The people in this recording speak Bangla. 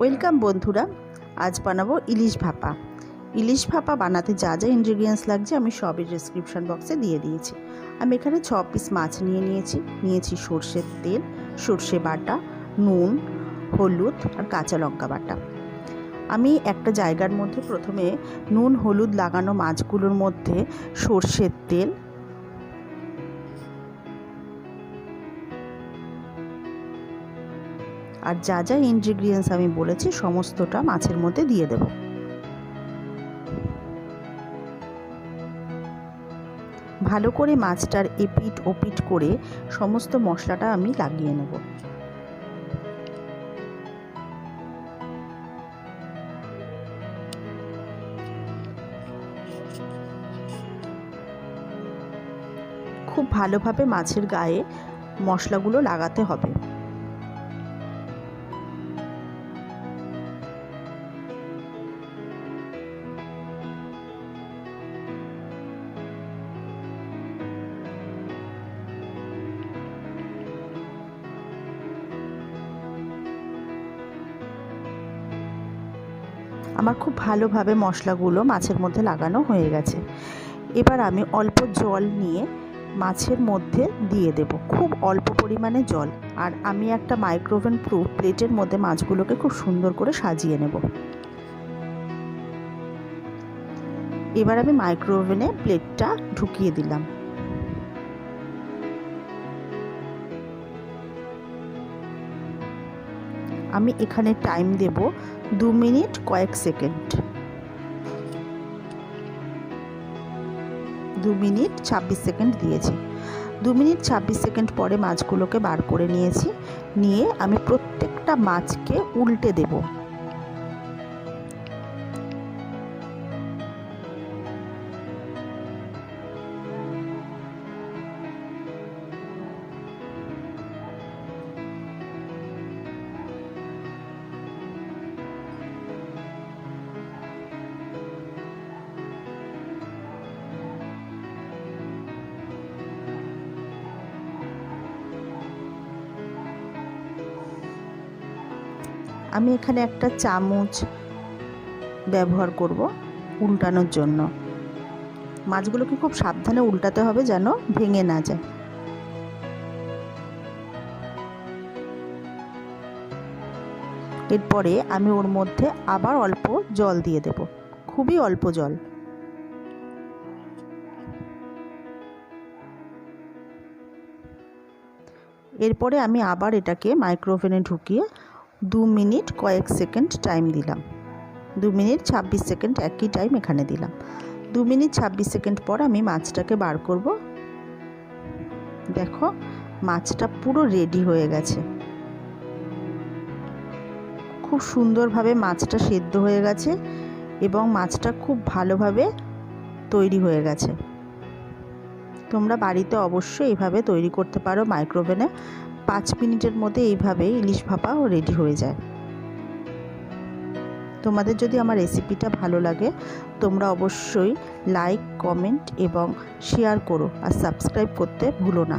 ওয়েলকাম বন্ধুরা, আজ বানাবো ইলিশ ভাপা। ইলিশ ভাপা বানাতে যা যা ইনগ্রেডিয়েন্টস লাগছে আমি সবই ডেসক্রিপশন বক্সে দিয়ে দিয়েছি। আমি এখানে 6 পিস মাছ নিয়েছি সর্ষের তেল, সর্ষে বাটা, নুন, হলুদ আর কাঁচা লঙ্কা বাটা। আমি একটা জায়গার মধ্যে প্রথমে নুন হলুদ লাগানো মাছগুলোর মধ্যে সর্ষের তেল, আর যা যা ইনগ্রেডিয়েন্টস আমি বলেছি সমস্তটা মাছের মধ্যে দিয়ে দেব। ভালো করে মাছটার এপিট ওপিট করে সমস্ত মশলাটা আমি লাগিয়ে নেব। খুব ভালোভাবে মাছের গায়ে মশলাগুলো লাগাতে হবে। আমার খুব ভালোভাবে মশলাগুলো মাছের মধ্যে লাগানো হয়ে গেছে। এবার আমি অল্প জল নিয়ে মাছের মধ্যে দিয়ে দেব, খুব অল্প পরিমাণে জল। আর আমি একটা মাইক্রোওভেন প্রুফ প্লেটের মধ্যে মাছগুলোকে খুব সুন্দর করে সাজিয়ে নেব। এবার আমি মাইক্রোওভেনে প্লেটটা ঢুকিয়ে দিলাম। আমি এখানে টাইম দেব 2 মিনিট কয়েক সেকেন্ড। 2 মিনিট 26 সেকেন্ড দিয়েছি। 2 মিনিট 26 সেকেন্ড পরে মাছগুলোকে বার করে নিয়ে আমি প্রত্যেকটা মাছকে উল্টে দেব। আমি এখানে একটা চামচ ব্যবহার করব উল্টানোর জন্য। মাছগুলোকে খুব সাবধানে উল্টাতে হবে যেন ভেঙে না যায়। এরপরে আমি ওর মধ্যে আবার অল্প জল দিয়ে দেব, খুবই অল্প জল। এরপরে আমি আবার এটাকে মাইক্রোওভেনে ঢুকিয়ে 2 মিনিট কয়েক সেকেন্ড টাইম দিলাম। 2 মিনিট 26 সেকেন্ড একই টাইম এখানে দিলাম। 2 মিনিট 26 সেকেন্ড পর আমি মাছটাকে বার করব। দেখো মাছটা পুরো রেডি হয়ে গেছে। খুব সুন্দরভাবে মাছটা সেদ্ধ হয়ে গেছে এবং মাছটা খুব ভালোভাবে তৈরি হয়ে গেছে। তোমরা বাড়িতে অবশ্যই এইভাবে তৈরি করতে পারো মাইক্রোওভেনে। 5 মিনিটের মধ্যে এইভাবে ইলিশ ভাপাও রেডি হয়ে যায়। তোমাদের যদি আমার রেসিপিটা ভালো লাগে তোমরা অবশ্যই লাইক, কমেন্ট এবং শেয়ার করো আর সাবস্ক্রাইব করতে ভুলো না।